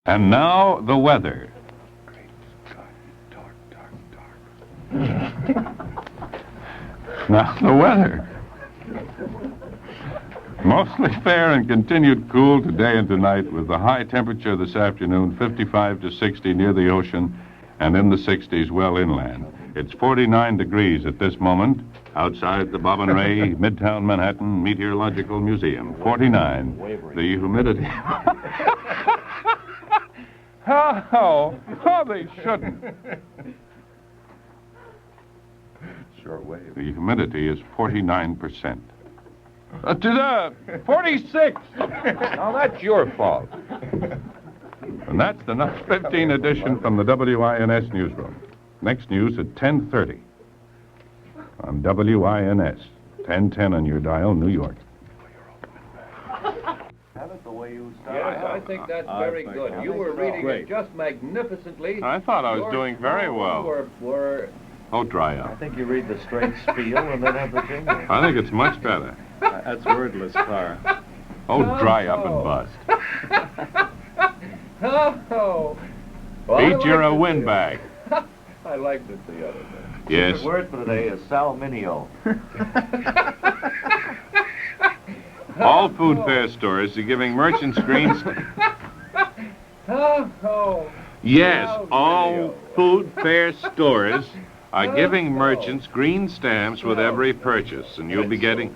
And now, the weather. Great Scott, dark. Now, the weather. Mostly fair and continued cool today and tonight, with the high temperature this afternoon 55 to 60 near the ocean and in the 60s well inland. It's 49 degrees at this moment outside the Bob and Ray Midtown Manhattan Meteorological Museum. 49. The humidity. Oh, they shouldn't. Short wave. The humidity is 49%. 46! Now, that's your fault. And that's the 15 edition from the WINS newsroom. Next news at 10:30 on WINS. 1010 on your dial, New York. Have it the way you Yes, started. I think that's very good. You were reading it just magnificently. I thought I was doing very well. Were Oh, dry I up. think you read the straight spiel and then have the jingle. I think it's much better. That's wordless, Carr. Oh, dry up and bust. Oh. Well, I Pete, you're a liked it windbag. I liked it the other day. Yes. The word for today is salminio. All food fair stores are giving merchants green... Yes, all food fair stores are giving merchants green stamps with every purchase, and you'll be getting...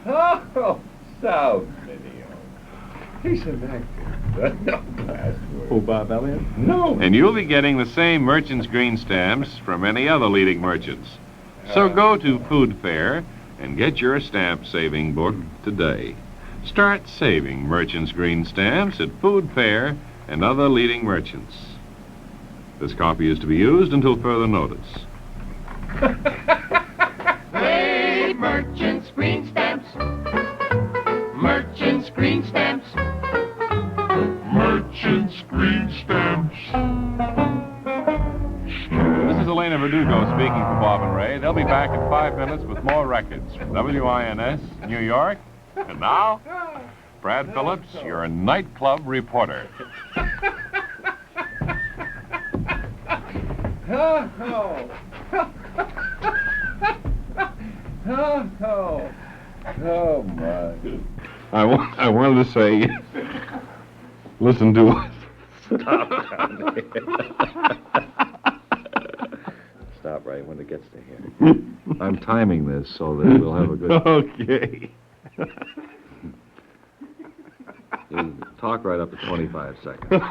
Oh, sound video. He's an actor. No password. Oh, Bob Elliott? No. And you'll be getting the same merchants' green stamps from any other leading merchants. So go to Food Fair and get your stamp-saving book today. Start saving merchants' green stamps at Food Fair and other leading merchants. This copy is to be used until further notice. Hey, merchants, green stamps. Merchants, green stamps. Merchants, green stamps. This is Elena Verdugo speaking for Bob and Ray. They'll be back in 5 minutes with more records from WINS, New York. And now, Brad Phillips, your nightclub reporter. Oh, my. I wanted to say, listen to us. Stop right when it gets to here. I'm timing this so that we'll have a good... Okay. You talk right up to 25 seconds.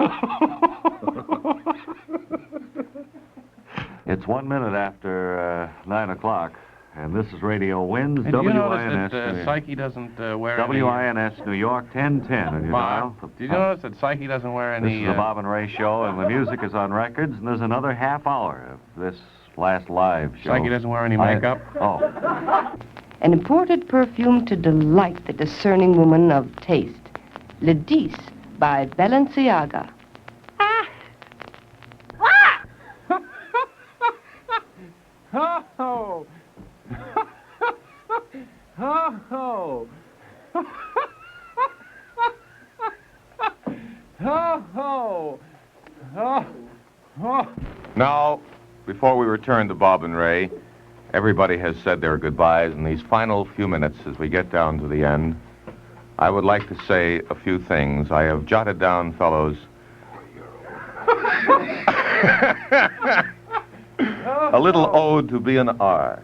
It's 1 minute after 9 o'clock, and this is Radio Winds, And you notice WINS. that Psyche doesn't wear any... WINS New York, 1010 on your dial. Bob, did you notice that Psyche doesn't wear This any... is the Bob and Ray show, and the music is on records, and there's another half hour of this last live show. Psyche doesn't wear any makeup? An imported perfume to delight the discerning woman of taste. Le 10 by Balenciaga. Oh! Oh! Now, before we return to Bob and Ray, everybody has said their goodbyes. In these final few minutes, as we get down to the end, I would like to say a few things. I have jotted down, fellows, a little ode to B&R.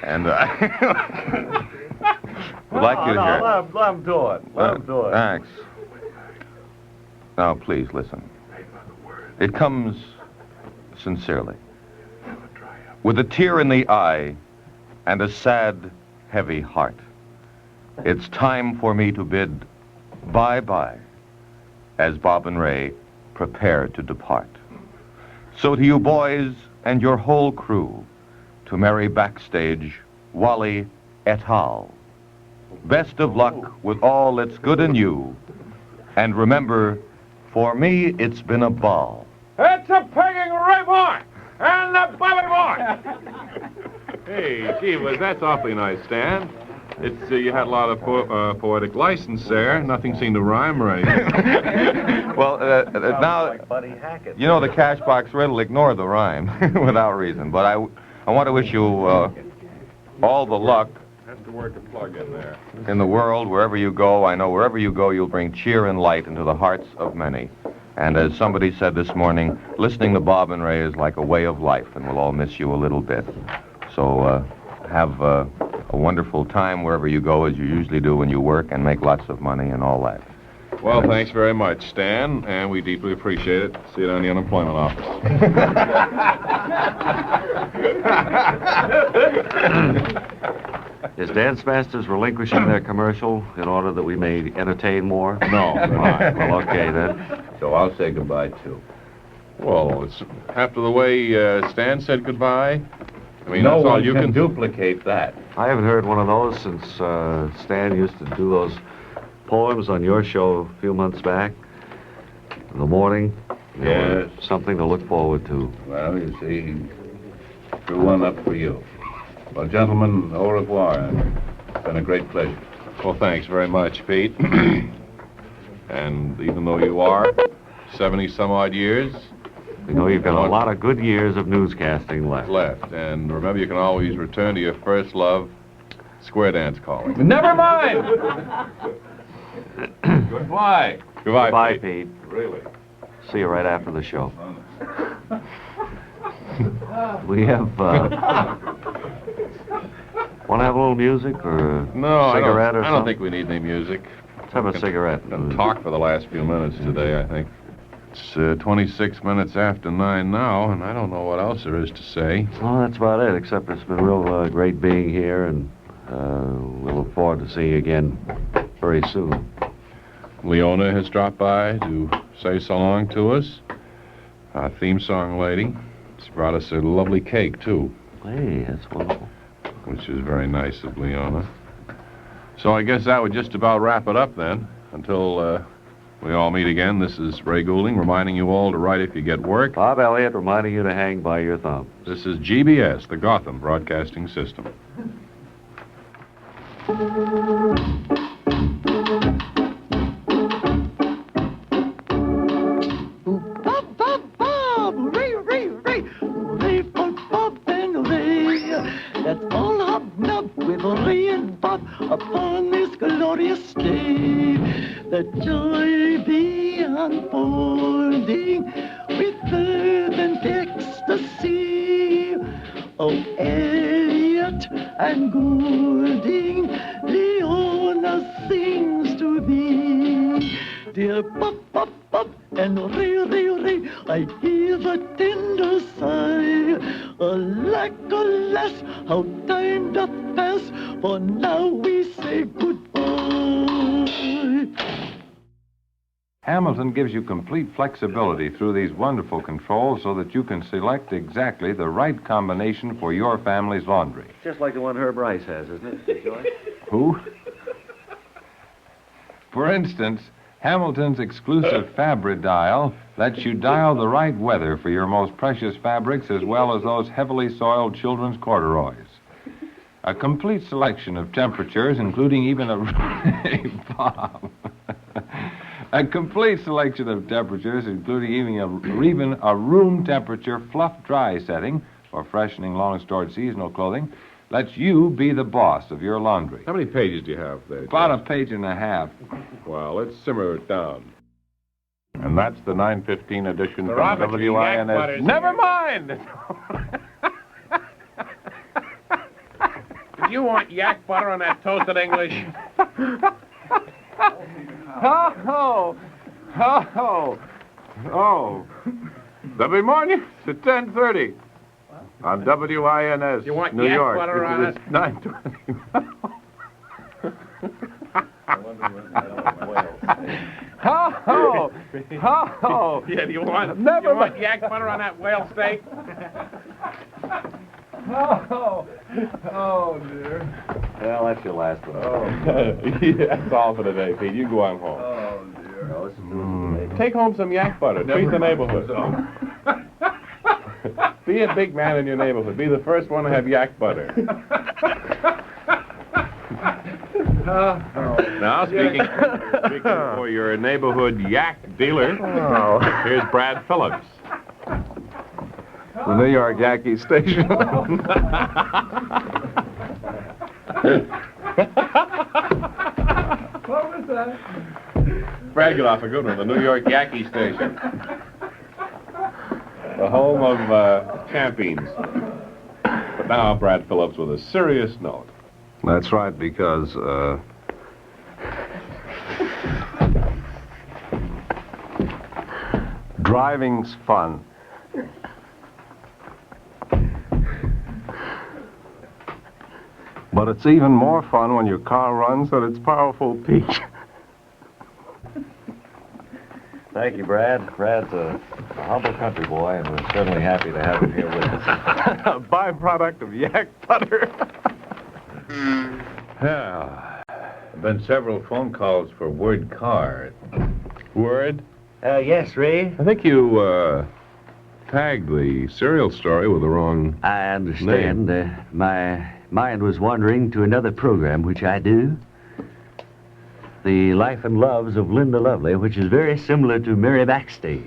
And I would like you to hear it. Let him do it. Let him do it. Thanks. Now, please listen. It comes sincerely, with a tear in the eye and a sad, heavy heart. It's time for me to bid bye-bye as Bob and Ray prepare to depart. So to you boys and your whole crew, to Mary Backstage, Wally et al. Best of luck with all that's good in you. And remember, for me, it's been a ball. It's a pegging Ray boy and the Bobby boy. Hey, gee, that's awfully nice, Stan. It's you had a lot of poetic license there. Nothing seemed to rhyme right. Well, now, Buddy Hackett. you know the cash box riddle, ignore the rhyme without reason. But I want to wish you all the luck Has to work a plug in there. in the world, wherever you go. I know wherever you go, you'll bring cheer and light into the hearts of many. And as somebody said this morning, listening to Bob and Ray is like a way of life, and we'll all miss you a little bit. So have a wonderful time wherever you go, as you usually do when you work, and make lots of money and all that. Well, thanks very much, Stan, and we deeply appreciate it. See you down in the unemployment office. Is Dance Masters relinquishing their commercial in order that we may entertain more? No, they're not. Well, okay then. So I'll say goodbye, too. Well, it's after the way Stan said goodbye. I mean, No that's all one you can can duplicate that. I haven't heard one of those since Stan used to do those poems on your show a few months back. In the morning. You know, Yes. something to look forward to. Well, you see, he drew one up for you. Well, gentlemen, au revoir. It's been a great pleasure. Well, thanks very much, Pete. And even though you are 70-some-odd years You know, you've got a lot of good years of newscasting left. and remember, you can always return to your first love, square dance calling. Never mind! Goodbye. Goodbye, Bye, Pete. Pete. Really? See you right after the show. We have, want to have a little music or a No, cigarette or I don't something? think we need any music. Let's have a cigarette. I've talked for the last few minutes today, I think. It's 26 minutes after 9 now, and I don't know what else there is to say. Well, that's about it, except it's been real great being here, and we'll look forward to seeing you again very soon. Leona has dropped by to say so long to us. Our theme song lady. She brought us a lovely cake, too, Hey, that's wonderful. which is very nice of Leona. So I guess that would just about wrap it up then. Until we all meet again, this is Ray Goulding reminding you all to write if you get work. Bob Elliott reminding you to hang by your thumb. This is GBS, the Gotham Broadcasting System. Bob, Bob, Bob! Ray, Ray, Ray! Ray for Bob and Ray! Let's all hobnob with Ray and Bob upon this glorious day. The joy be unfolding with fervent ecstasy. Oh, Elliot and Goulding, Leona sings to thee. Dear Bob, Bob, Bob, and Ray, Ray, Ray, I hear the tender sigh. Alack, alas, how time doth pass, for now we say goodbye. Hamilton gives you complete flexibility through these wonderful controls so that you can select exactly the right combination for your family's laundry. Just like the one Herb Rice has, isn't it, Joy? Who? For instance, Hamilton's exclusive Fabri-Dial lets you dial the right weather for your most precious fabrics as well as those heavily soiled children's corduroys. A complete selection of temperatures, including even a... Hey, Bob. A complete selection of temperatures, including even a room temperature fluff dry setting for freshening long-stored seasonal clothing, lets you be the boss of your laundry. How many pages do you have there, About a Jeff? page and a half. Well, let's simmer it down. And that's the 915 edition The from Robert Yak WINS. Butters Never here. mind! Do you want yak butter on that toasted English? Oh. There'll be more news at 10:30 on WINS, You want New yak York. butter on It's 9:20. Yeah, do you want yak butter on that whale steak? Oh, dear. Well, that's your last one. That's all for today, Pete. You go on home. Oh, dear. No, this is music, Take home some yak butter. Treat the neighborhood. Be a big man in your neighborhood. Be the first one to have yak butter. Now, speaking for your neighborhood yak dealer, here's Brad Phillips. The New York Yankee station. What was that? Brad, get off a good one. The New York Yankee station. The home of champions. But now, Brad Phillips with a serious note. That's right, because, driving's fun. But it's even more fun when your car runs at its powerful peak. Thank you, Brad. Brad's a humble country boy, and we're certainly happy to have him here with us. A byproduct of yak butter. Yeah. There've been several phone calls for Word Carr. Word? Yes, Ray? I think you, tagged the serial story with the wrong... I understand. My mind was wandering to another program, which I do. The Life and Loves of Linda Lovely, which is very similar to Mary Backstage.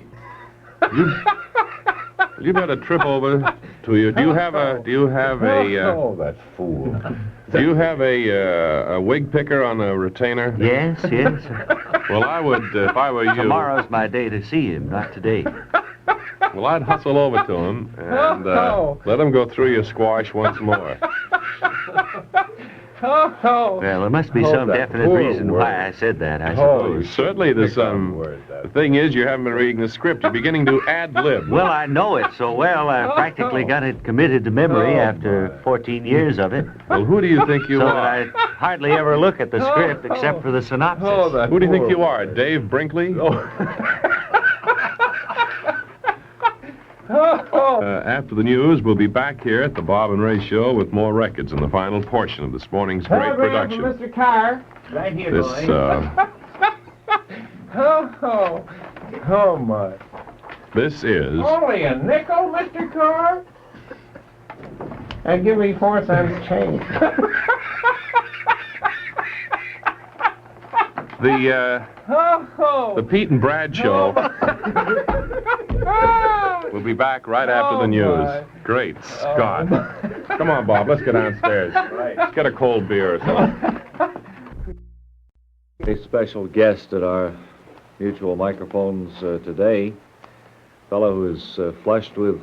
You better trip over to you. Do you have a Oh, that fool. do you have a wig picker on a retainer? Yes, yes. Well, I would, if I were you... Tomorrow's my day to see him, not today. Well, I'd hustle over to him and let him go through your squash once more. Well, there must be some definite reason why I said that, I suppose. Certainly there's some... The thing is, you haven't been reading the script. You're beginning to ad-lib. Well, I know it so well, I practically got it committed to memory after 14 years of it. Well, who do you think you So are? that I hardly ever look at the script except for the synopsis. Who do you think you are, Dave Brinkley? After the news, we'll be back here at the Bob and Ray Show with more records in the final portion of this morning's great production. Mr. Carr. Right here, This, Oh, my. this is... Only a nickel, Mr. Carr? And give me 4 cents change. The Pete and Brad Show will be back right after the news. my. Great Scott. Come on, Bob, let's go downstairs. Let's get a cold beer or something. A special guest at our mutual microphones today, a fellow who is flushed with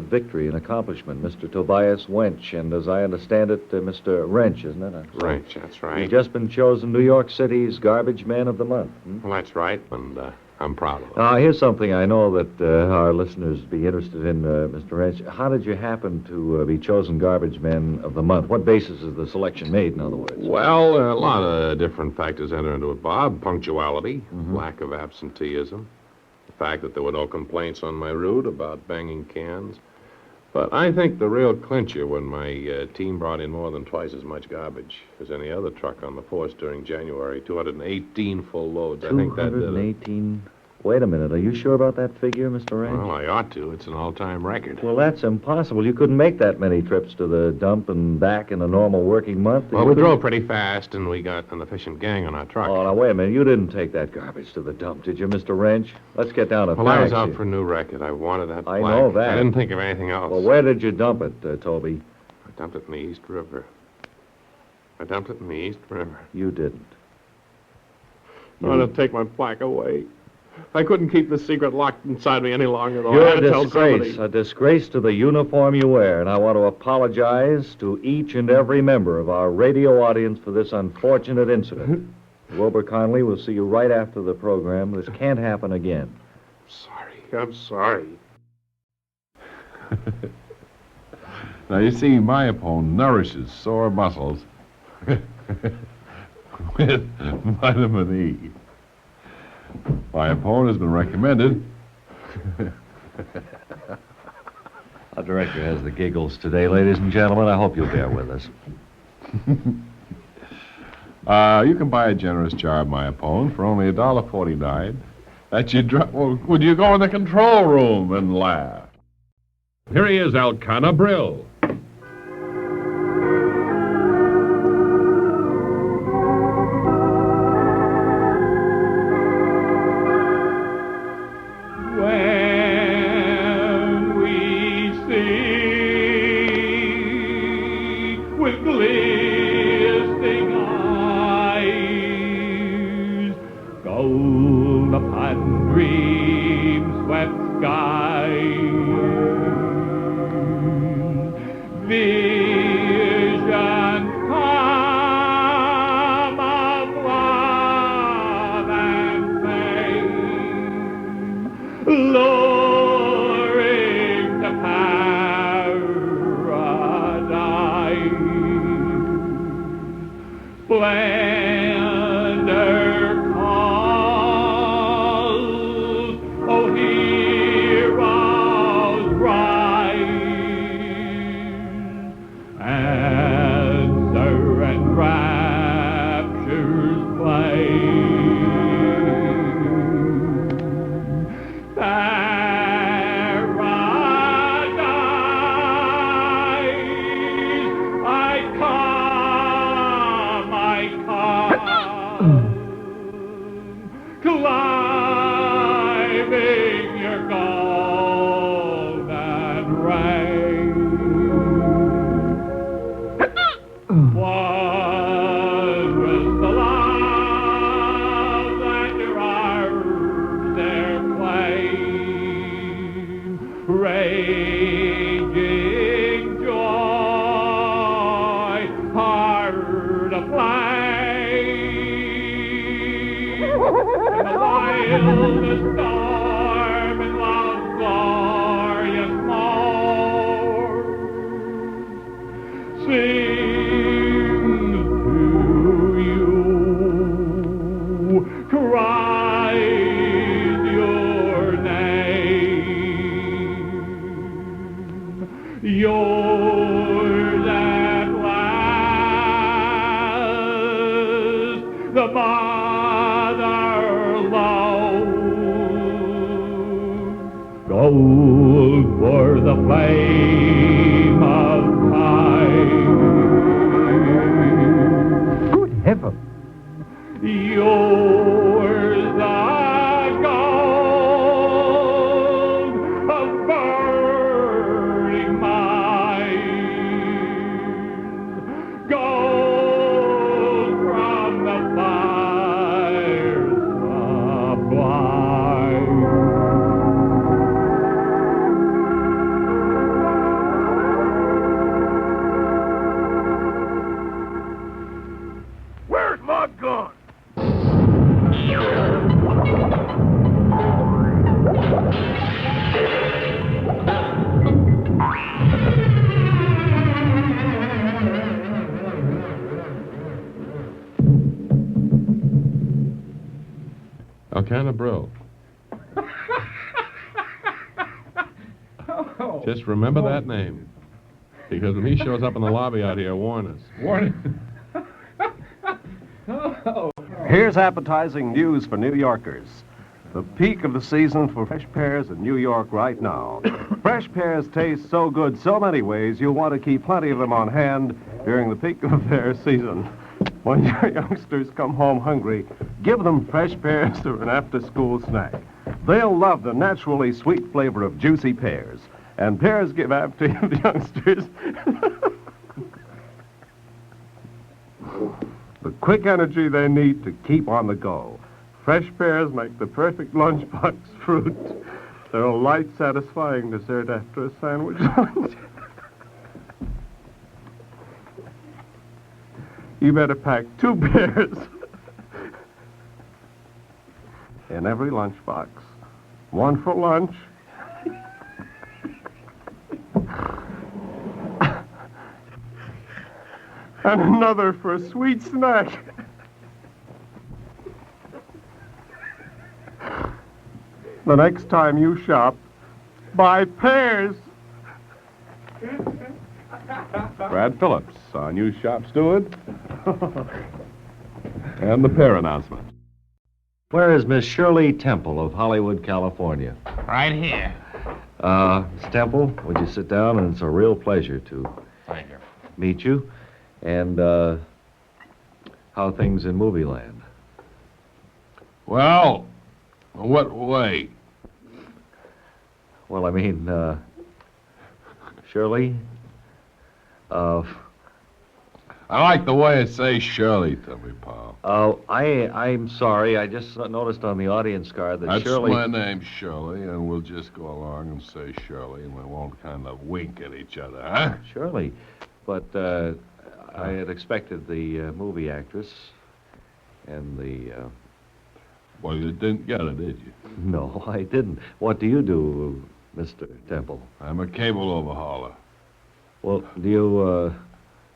victory and accomplishment, Mr. Tobias Wench, and as I understand it, Mr. Wrench, isn't it? Right, that's He's right. just been chosen New York City's Garbage Man of the Month. Well, that's right, and I'm proud of it. Here's something I know that our listeners would be interested in, Mr. Wrench. How did you happen to be chosen Garbage Man of the Month? What basis is the selection made, in other words? Well, a lot of different factors enter into it, Bob. Punctuality, lack of absenteeism, the fact that there were no complaints on my route about banging cans. But I think the real clincher when my team brought in more than twice as much garbage as any other truck on the force during January, 218 full loads. I think that did it. 218. Wait a minute. Are you sure about that figure, Mr. Wrench? Well, I ought to. It's an all-time record. Well, that's impossible. You couldn't make that many trips to the dump and back in a normal working month. Well, You we couldn't- drove pretty fast, and we got an efficient gang on our truck. Oh, now, wait a minute. You didn't take that garbage to the dump, did you, Mr. Wrench? Let's get down to Well, I was facts out here. for a new record. I wanted that I plaque. know that. I didn't think of anything else. Well, where did you dump it, Toby? I dumped it in the East River. You didn't. I wanted to take my plaque away. I couldn't keep the secret locked inside me any longer, though. You're I had to a tell disgrace. somebody. A disgrace to the uniform you wear, and I want to apologize to each and every member of our radio audience for this unfortunate incident. Wilbur Conley will see you right after the program. This can't happen again. I'm sorry. Now, you see, my opponent nourishes sore muscles with vitamin E. My opponent has been recommended. Our director has the giggles today, ladies and gentlemen. I hope you'll bear with us. You can buy a generous jar of my opponent for only $1.49. That you well, would you go in the control room and laugh? Here he is, Alcana Brill. skies. Visions come of love and fame, luring to paradise. Splendor calls, oh heroes rise, answer and raptures play. Climbing your golden rain. What was the love that your arms there claim? Raging joy, heart aflame. In the wildest storm and love's glorious morn, sings to you, cries your name. Yours at last, the mother love. Gold for the flame of time. Good heaven. Yours the gold of burning mind. Gold from the fires sublime. Where's my gun? Alcana Brill. Just remember that name. Because when he shows up in the lobby out here, warn us. Here's appetizing news for New Yorkers. The peak of the season for fresh pears in New York right now. Fresh pears taste so good so many ways, you'll want to keep plenty of them on hand during the peak of their season. When your youngsters come home hungry, give them fresh pears for an after-school snack. They'll love the naturally sweet flavor of juicy pears. And pears give after the youngsters the quick energy they need to keep on the go. Fresh pears make the perfect lunchbox fruit. They're a light, satisfying dessert after a sandwich lunch. You better pack 2 pears in every lunchbox. One for lunch, and another for a sweet snack. The next time you shop, buy pears. Brad Phillips, our new shop steward. And the pear announcement. Where is Miss Shirley Temple of Hollywood, California? Right here. Miss Temple, would you sit down? And it's a real pleasure to Thank you. meet you. And, how are things in movie land? Well, what way? Well, I mean, Shirley, I like the way it says Shirley to me, pal. Oh, I'm sorry. I just noticed on the audience card that That's Shirley... my name, Shirley, and we'll just go along and say Shirley, and we won't kind of wink at each other, huh? Shirley. But I had expected the movie actress and the... Well, you didn't get it, did you? No, I didn't. What do you do, Mr. Temple? I'm a cable overhauler. Well, do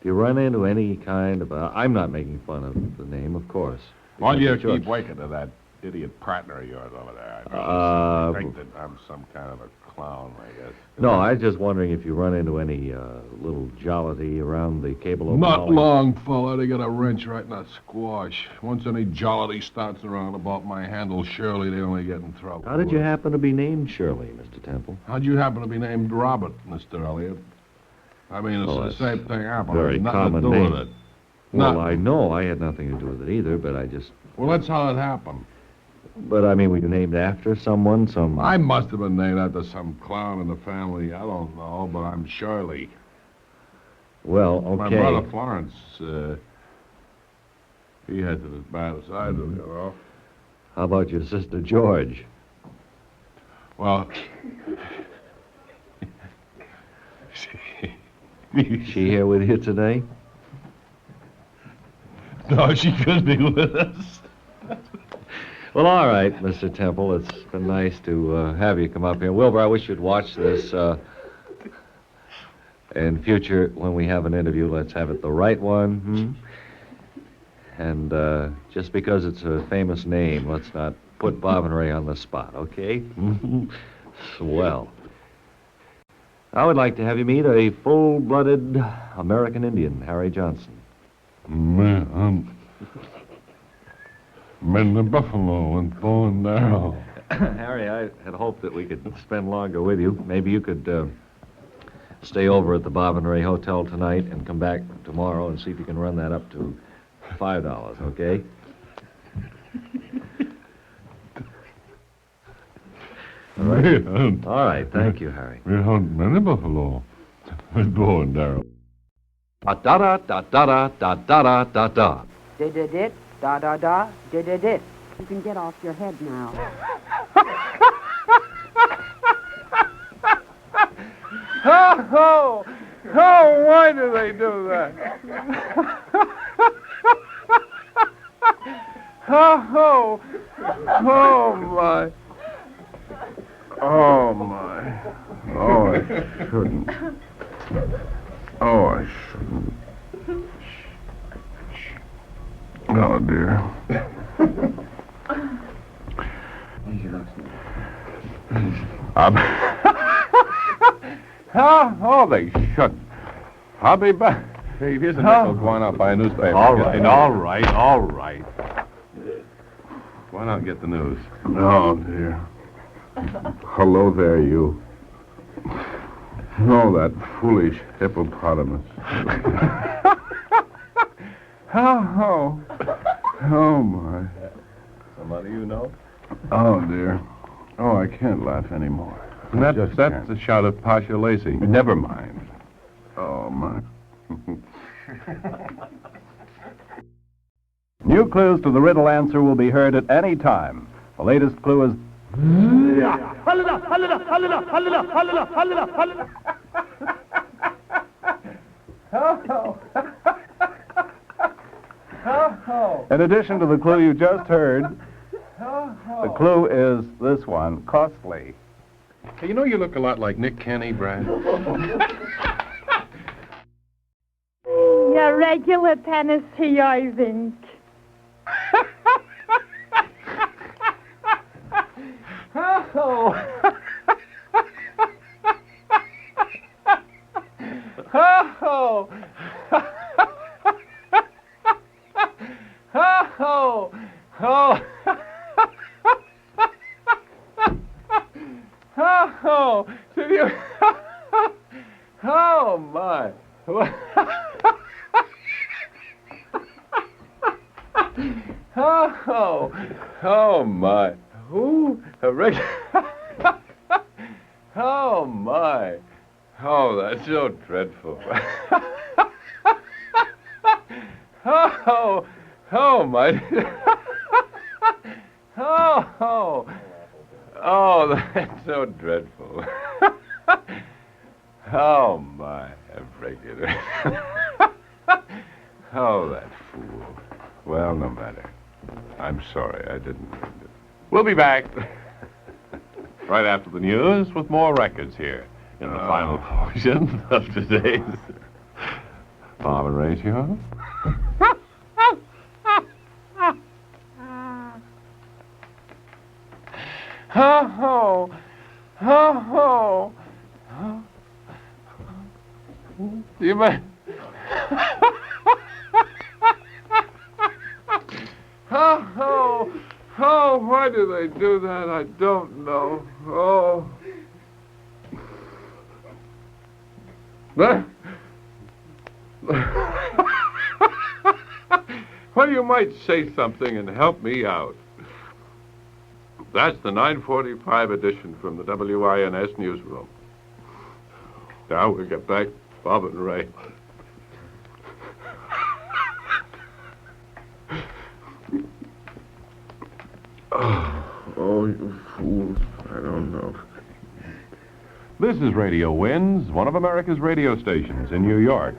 you run into any kind of... I'm not making fun of the name, of course. Why do you Because it's keep waking to that idiot partner of yours over there? I think that I'm some kind of a clown, I guess. No, I was just wondering if you run into any little jollity around the cable Not overhauling. long, fella. They got a wrench right in that squash. Once any jollity starts around about my handle, Shirley, they only get in trouble. How did you happen to be named Shirley, Mr. Temple? How'd you happen to be named Robert, Mr. Elliot? I mean, it's Oh, the that's same thing happened. very Nothing common to do name. with it. Well, Nothing. I know I had nothing to do with it either, but I just... Well, that's how it happened. But, I mean, were you named after someone, some... I must have been named after some clown in the family. I don't know, but I'm Shirley. Well, My okay. brother Florence, he has it as bad as I do, you know. How about your sister George? Well, Is she here with you today? no, she could be with us. Well, all right, Mr. Temple. It's been nice to have you come up here. Wilbur, I wish you'd watch this. In future, when we have an interview, let's have it the right one. And just because it's a famous name, let's not put Bob and Ray on the spot, okay? Swell. I would like to have you meet a full-blooded American Indian, Harry Johnson. Man, I'm in the buffalo and bone narrow. Harry, I had hoped that we could spend longer with you. Maybe you could stay over at the Bob and Ray Hotel tonight and come back tomorrow and see if you can run that up to $5, okay? All right. All right, thank you, Harry. We hunt many buffalo with bow and arrow. Da-da-da-da-da-da-da-da-da-da. Did-did-it, da-da-da, did-did-it. You can get off your head now. Oh, why do they do that? Oh, my. Oh, my. Oh, I shouldn't. Oh, I shouldn't. Oh, dear. Oh, they shouldn't. I'll be back. Hey, here's a nickel going out by a newspaper. All right. Why not get the news? Oh, dear. Hello there, you. Oh, that foolish hippopotamus. Oh, my. Somebody you know? Oh, dear. Oh, I can't laugh anymore. That's the shout of Pasha Lacey. Never mind. Oh, my. New clues to the riddle answer will be heard at any time. The latest clue is... In addition to the clue you just heard, the clue is this one, costly. Hey, you know you look a lot like Nick Kenny, Brad. Your regular Tennessee, I think. Did you? Oh, my. Oh, my. Who? A regular... Oh, my. Oh, that's so dreadful. Oh, my. Oh, that's so dreadful. Oh, my, I break it. Oh, that fool. Well, no matter. I'm sorry, I didn't mean to. We'll be back right after the news with more records here in the final portion of today's Bob and Ray Show. Ho, ho, ho, ho. You may... Oh, why do they do that? I don't know. Oh. Well, you might say something and help me out. That's the 9:45 edition from the WINS newsroom. Now we'll get back to Bob and Ray. Oh, you fools. I don't know. This is Radio Winds, one of America's radio stations in New York.